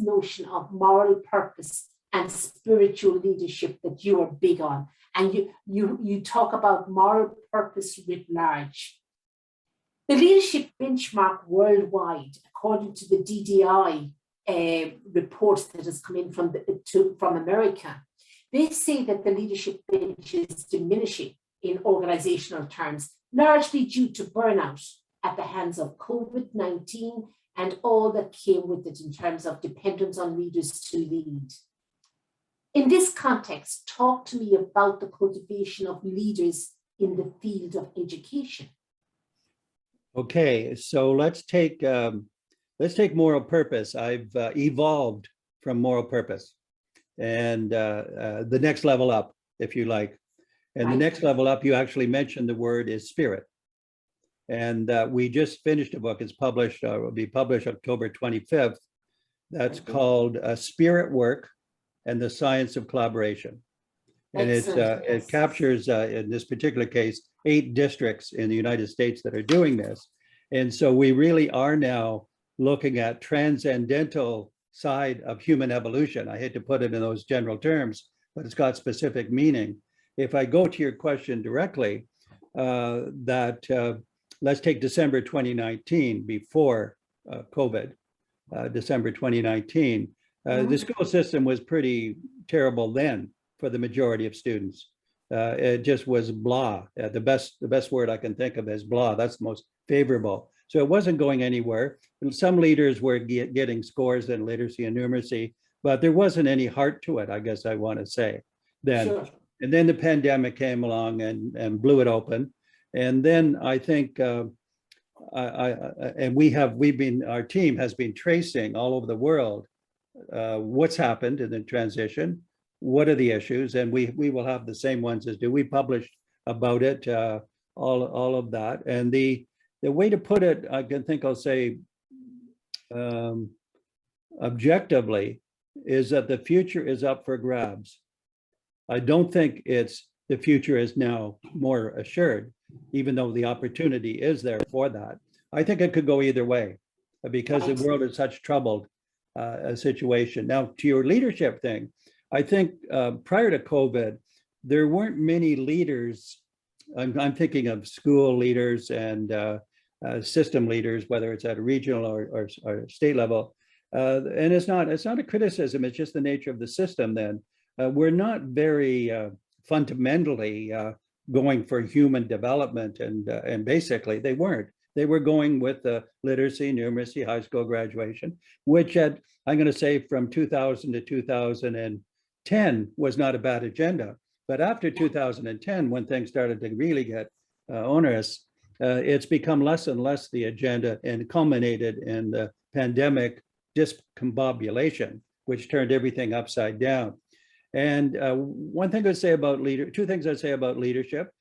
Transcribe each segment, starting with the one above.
notion of moral purpose and spiritual leadership that you are big on. And you talk about moral purpose writ large. The leadership benchmark worldwide, according to the DDI reports that has come in from America, they say that the leadership bench is diminishing in organizational terms, largely due to burnout at the hands of COVID-19 and all that came with it in terms of dependence on leaders to lead. In this context, talk to me about the cultivation of leaders in the field of education. Okay, so let's take moral purpose. I've evolved from moral purpose, and the next level up, if you like. And the next level up, you actually mentioned the word is spirit. And we just finished a book. It's published, will be published October 25th. That's called Spirit Work and the Science of Collaboration. And it captures, in this particular case, 8 districts in the United States that are doing this. And so we really are now looking at transcendental side of human evolution. I hate to put it in those general terms, but it's got specific meaning. If I go to your question directly, let's take December 2019, before COVID, December 2019. The school system was pretty terrible then for the majority of students. It just was blah. The best word I can think of is blah. That's the most favorable. So it wasn't going anywhere. And some leaders were getting scores in literacy and numeracy, but there wasn't any heart to it, I guess I want to say then. Sure. And then the pandemic came along and blew it open. And then I think, our team has been tracing all over the world what's happened in the transition, what are the issues, and we will have the same ones as do. We published about it, all of that. And the way to put it, I can think I'll say objectively, is that the future is up for grabs. I don't think the future is now more assured, even though the opportunity is there for that. I think it could go either way because the world is such troubled situation. Now, to your leadership thing, I think prior to COVID, there weren't many leaders. I'm thinking of school leaders and system leaders, whether it's at a regional or state level. And it's not a criticism, it's just the nature of the system then. We're not very fundamentally going for human development, and basically they weren't. They were going with the literacy, numeracy, high school graduation, which I'm going to say from 2000 to 2010 was not a bad agenda. But after 2010, when things started to really get onerous, it's become less and less the agenda, and culminated in the pandemic discombobulation, which turned everything upside down. And two things I'd say about leadership.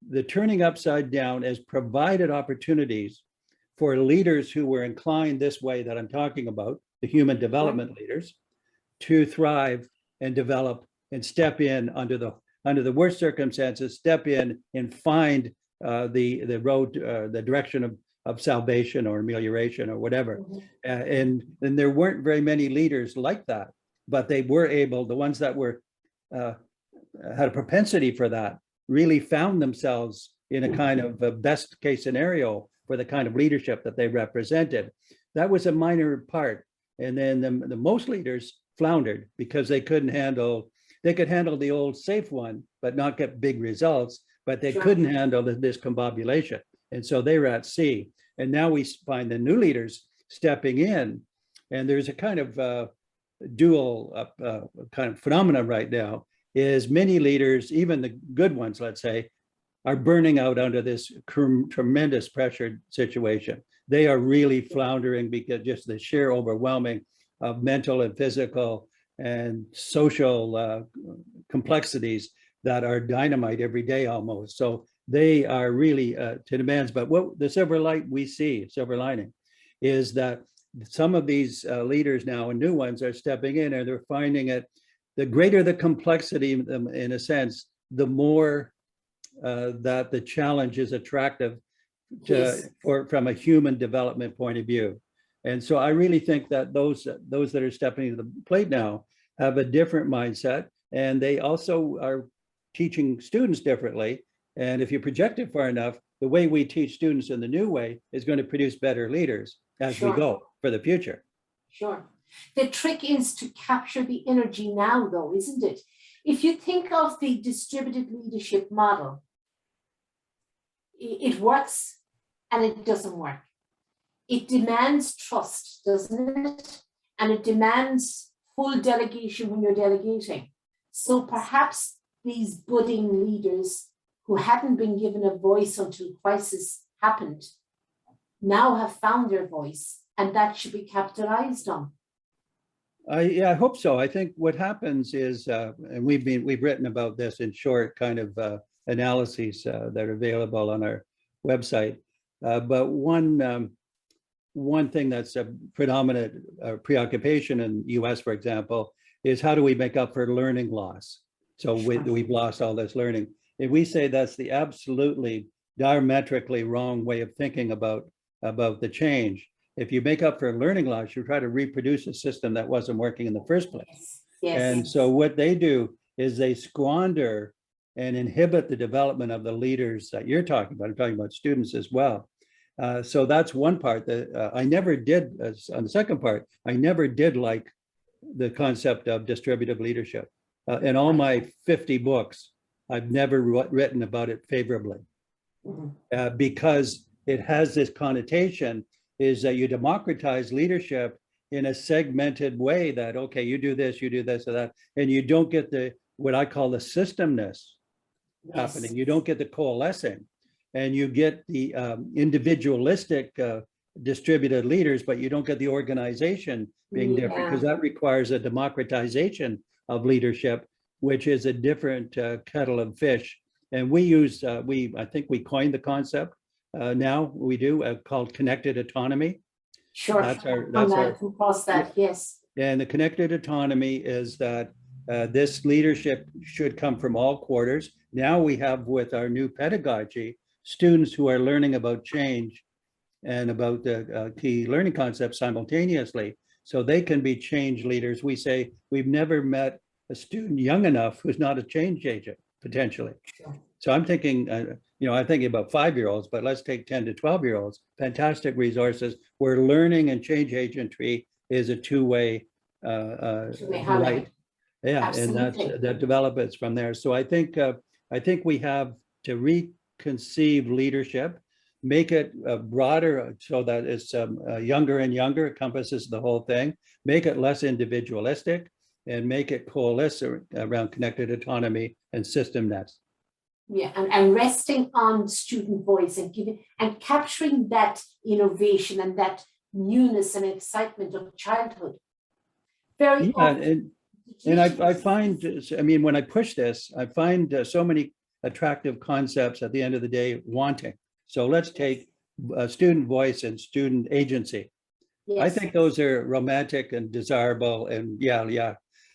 The turning upside down has provided opportunities for leaders who were inclined this way that I'm talking about, the human development leaders, to thrive and develop and step in under the worst circumstances, step in and find the road, the direction of salvation or amelioration or whatever. And there weren't very many leaders like that, but they were able, the ones that were had a propensity for that, really found themselves in a kind of a best case scenario for the kind of leadership that they represented. That was a minor part. And then the most leaders floundered because they could handle the old safe one, but not get big results, but they couldn't handle the discombobulation. And so they were at sea. And now we find the new leaders stepping in, and there's a kind of dual kind of phenomena right now, is many leaders, even the good ones, let's say, are burning out under this tremendous pressured situation. They are really floundering because just the sheer overwhelming of mental and physical and social complexities that are dynamite every day almost. So they are really to demands. But what the silver lining, is that some of these leaders now and new ones are stepping in, and they're finding it, the greater the complexity in a sense, the more that the challenge is attractive from a human development point of view. And so I really think that those that are stepping to the plate now have a different mindset, and they also are teaching students differently. And if you project it far enough, the way we teach students in the new way is going to produce better leaders as we go for the future. Sure. The trick is to capture the energy now, though, isn't it? If you think of the distributed leadership model, it works and it doesn't work. It demands trust, doesn't it? And it demands full delegation when you're delegating. So perhaps these budding leaders who hadn't been given a voice until crisis happened now have found their voice, and that should be capitalized on. I hope so. I think what happens is, and we've written about this in short kind of analyses that are available on our website. But one thing that's a predominant preoccupation in the US, for example, is how do we make up for learning loss? So we've lost all this learning. And we say that's the absolutely diametrically wrong way of thinking about the change. If you make up for learning loss, you try to reproduce a system that wasn't working in the first place. Yes. And so what they do is they squander and inhibit the development of the leaders that you're talking about. I'm talking about students as well. So that's one part that I never did. On the second part, I never did like the concept of distributive leadership. In all my 50 books, I've never written about it favorably because it has this connotation is that you democratize leadership in a segmented way that, okay, you do this or that, and you don't get the, what I call the systemness happening. You don't get the coalescing, and you get the individualistic distributed leaders, but you don't get the organization being different, because that requires a democratization of leadership, which is a different kettle of fish. And we use, I think we coined the concept now, we do, called connected autonomy. Sure, that's our yes. And the connected autonomy is that this leadership should come from all quarters. Now we have, with our new pedagogy, students who are learning about change and about the key learning concepts simultaneously, so they can be change leaders. We say we've never met a student young enough who's not a change agent, potentially. Sure. So I'm thinking, I'm thinking about 5-year-olds, but let's take 10 to 12-year-olds, fantastic resources where learning and change agentry is a two-way right. Yeah, absolutely. And that develops from there. So I think we have to reconceive leadership, make it broader so that it's younger and younger, encompasses the whole thing, make it less individualistic, and make it coalesce around connected autonomy and systemness. Yeah, and resting on student voice and capturing that innovation and that newness and excitement of childhood. Very often. And I find, when I push this, I find so many attractive concepts at the end of the day wanting. So let's take student voice and student agency. Yes. I think those are romantic and desirable, and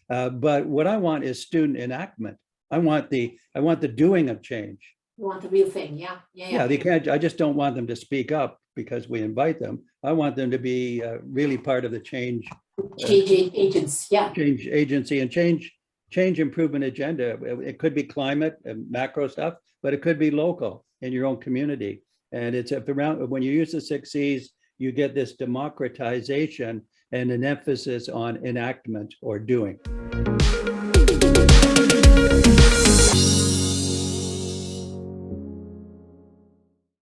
but what I want is student enactment. I want the doing of change. You want the real thing, yeah. They can't. I just don't want them to speak up because we invite them. I want them to be really part of the change. Change agents, yeah. Change agency and change improvement agenda. It could be climate and macro stuff, but it could be local in your own community. And it's around, when you use the 6 C's, you get this democratization and an emphasis on enactment or doing.